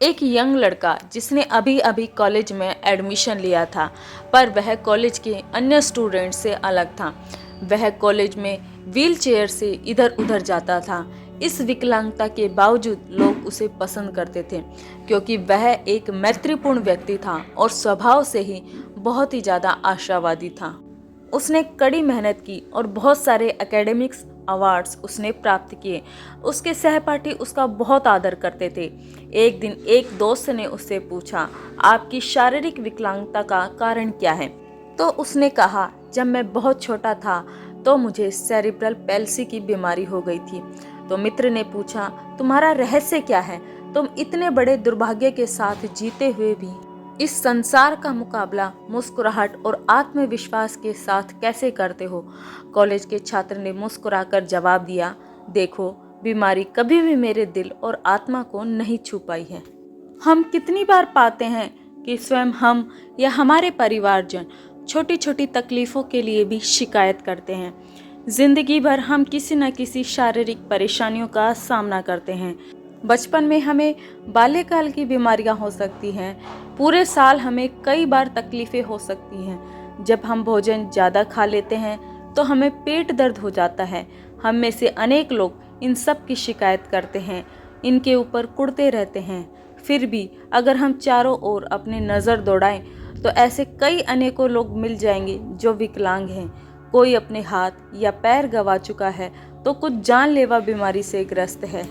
एक यंग लड़का जिसने अभी अभी कॉलेज में एडमिशन लिया था, पर वह कॉलेज के अन्य स्टूडेंट से अलग था। वह कॉलेज में व्हील चेयर से इधर उधर जाता था। इस विकलांगता के बावजूद लोग उसे पसंद करते थे, क्योंकि वह एक मैत्रीपूर्ण व्यक्ति था और स्वभाव से ही बहुत ही ज़्यादा आशावादी था। उसने कड़ी मेहनत की और बहुत सारे एकेडमिक्स अवार्ड्स उसने प्राप्त किए। उसके सहपाठी उसका बहुत आदर करते थे। एक दिन एक दोस्त ने उससे पूछा, आपकी शारीरिक विकलांगता का कारण क्या है? तो उसने कहा, जब मैं बहुत छोटा था तो मुझे सेरिब्रल पैल्सी की बीमारी हो गई थी। तो मित्र ने पूछा, तुम्हारा रहस्य क्या है? तुम इतने बड़े दुर्भाग्य के साथ जीते हुए भी इस संसार का मुकाबला मुस्कुराहट और आत्मविश्वास के साथ कैसे करते हो? कॉलेज के छात्र ने मुस्कुराकर जवाब दिया, देखो, बीमारी कभी भी मेरे दिल और आत्मा को नहीं छू पाई है। हम कितनी बार पाते हैं कि स्वयं हम या हमारे परिवारजन छोटी छोटी तकलीफों के लिए भी शिकायत करते हैं। जिंदगी भर हम किसी न किसी शारीरिक परेशानियों का सामना करते हैं। बचपन में हमें बाल्यकाल की बीमारियां हो सकती हैं। पूरे साल हमें कई बार तकलीफें हो सकती हैं। जब हम भोजन ज़्यादा खा लेते हैं तो हमें पेट दर्द हो जाता है। हम में से अनेक लोग इन सब की शिकायत करते हैं, इनके ऊपर कुढ़ते रहते हैं। फिर भी अगर हम चारों ओर अपनी नज़र दौड़ाएं तो ऐसे कई अनेकों लोग मिल जाएंगे जो विकलांग हैं। कोई अपने हाथ या पैर गंवा चुका है तो कुछ जानलेवा बीमारी से ग्रस्त है।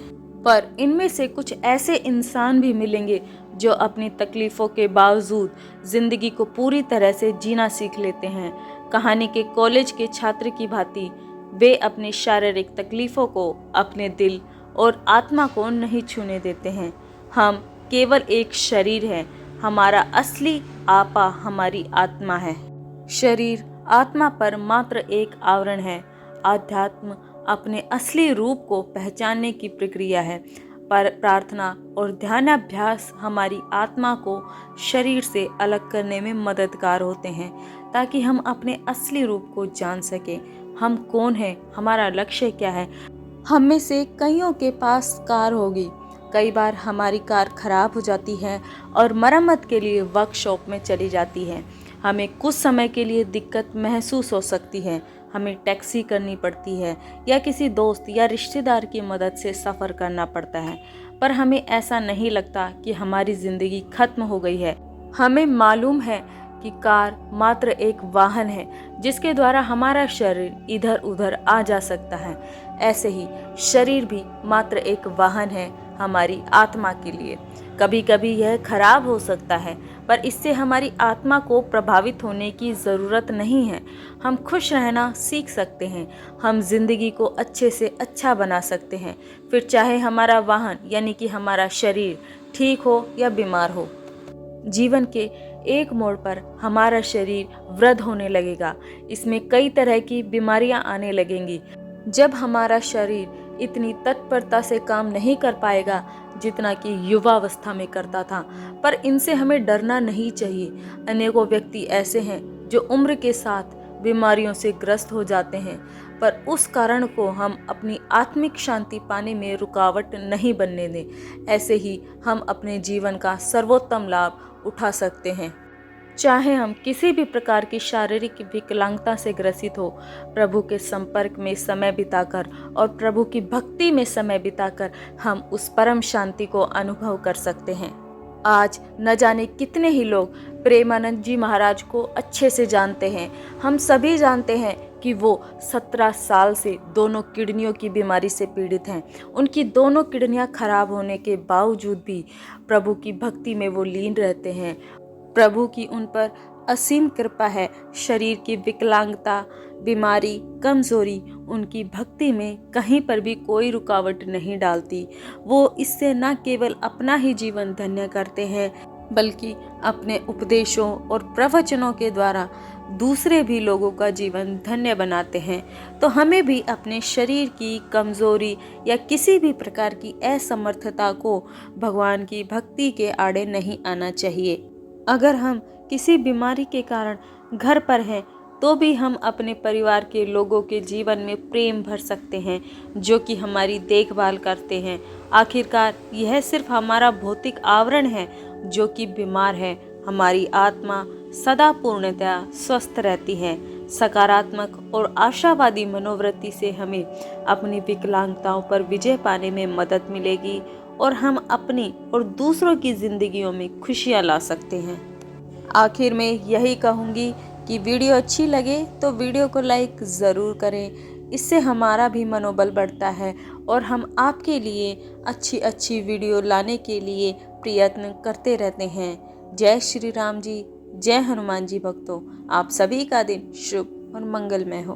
पर इनमें से कुछ ऐसे इंसान भी मिलेंगे जो अपनी तकलीफ़ों के बावजूद ज़िंदगी को पूरी तरह से जीना सीख लेते हैं। कहानी के कॉलेज के छात्र की भांति वे अपनी शारीरिक तकलीफ़ों को अपने दिल और आत्मा को नहीं छूने देते हैं। हम केवल एक शरीर है, हमारा असली आपा हमारी आत्मा है। शरीर आत्मा पर मात्र एक आवरण है। आध्यात्म अपने असली रूप को पहचानने की प्रक्रिया है। पर प्रार्थना और ध्यानाभ्यास हमारी आत्मा को शरीर से अलग करने में मददगार होते हैं, ताकि हम अपने असली रूप को जान सकें। हम कौन हैं, हमारा लक्ष्य क्या है। हम में से कईयों के पास कार होगी। कई बार हमारी कार खराब हो जाती है और मरम्मत के लिए वर्कशॉप में चली जाती है। हमें कुछ समय के लिए दिक्कत महसूस हो सकती है। हमें टैक्सी करनी पड़ती है या किसी दोस्त या रिश्तेदार की मदद से सफ़र करना पड़ता है। पर हमें ऐसा नहीं लगता कि हमारी ज़िंदगी खत्म हो गई है। हमें मालूम है कि कार मात्र एक वाहन है जिसके द्वारा हमारा शरीर इधर उधर आ जा सकता है। ऐसे ही शरीर भी मात्र एक वाहन है हमारी आत्मा के लिए। कभी कभी यह खराब हो सकता है, पर इससे हमारी आत्मा को प्रभावित होने की ज़रूरत नहीं है। हम खुश रहना सीख सकते हैं। हम जिंदगी को अच्छे से अच्छा बना सकते हैं, फिर चाहे हमारा वाहन यानी कि हमारा शरीर ठीक हो या बीमार हो। जीवन के एक मोड़ पर हमारा शरीर वृद्ध होने लगेगा। इसमें कई तरह की बीमारियां आने लगेंगी। जब हमारा शरीर इतनी तत्परता से काम नहीं कर पाएगा जितना कि युवावस्था में करता था, पर इनसे हमें डरना नहीं चाहिए। अनेकों व्यक्ति ऐसे हैं जो उम्र के साथ बीमारियों से ग्रस्त हो जाते हैं, पर उस कारण को हम अपनी आत्मिक शांति पाने में रुकावट नहीं बनने दें। ऐसे ही हम अपने जीवन का सर्वोत्तम लाभ उठा सकते हैं। चाहे हम किसी भी प्रकार की शारीरिक विकलांगता से ग्रसित हो, प्रभु के संपर्क में समय बिताकर और प्रभु की भक्ति में समय बिताकर हम उस परम शांति को अनुभव कर सकते हैं। आज न जाने कितने ही लोग प्रेमानंद जी महाराज को अच्छे से जानते हैं। हम सभी जानते हैं कि वो 17 साल से दोनों किडनियों की बीमारी से पीड़ित हैं। उनकी दोनों किडनियां खराब होने के बावजूद भी प्रभु की भक्ति में वो लीन रहते हैं। प्रभु की उन पर असीम कृपा है। शरीर की विकलांगता, बीमारी, कमजोरी उनकी भक्ति में कहीं पर भी कोई रुकावट नहीं डालती। वो इससे न केवल अपना ही जीवन धन्य करते हैं, बल्कि अपने उपदेशों और प्रवचनों के द्वारा दूसरे भी लोगों का जीवन धन्य बनाते हैं। तो हमें भी अपने शरीर की कमजोरी या किसी भी प्रकार की असमर्थता को भगवान की भक्ति के आड़े नहीं आना चाहिए। अगर हम किसी बीमारी के कारण घर पर हैं तो भी हम अपने परिवार के लोगों के जीवन में प्रेम भर सकते हैं, जो कि हमारी देखभाल करते हैं। आखिरकार यह सिर्फ हमारा भौतिक आवरण है जो कि बीमार है। हमारी आत्मा सदा पूर्णतया स्वस्थ रहती है। सकारात्मक और आशावादी मनोवृत्ति से हमें अपनी विकलांगताओं पर विजय पाने में मदद मिलेगी और हम अपनी और दूसरों की जिंदगियों में खुशियां ला सकते हैं। आखिर में यही कहूँगी कि वीडियो अच्छी लगे तो वीडियो को लाइक ज़रूर करें। इससे हमारा भी मनोबल बढ़ता है और हम आपके लिए अच्छी अच्छी वीडियो लाने के लिए प्रयत्न करते रहते हैं। जय श्री राम जी, जय हनुमान जी भक्तों। आप सभी का दिन शुभ और मंगलमय हो।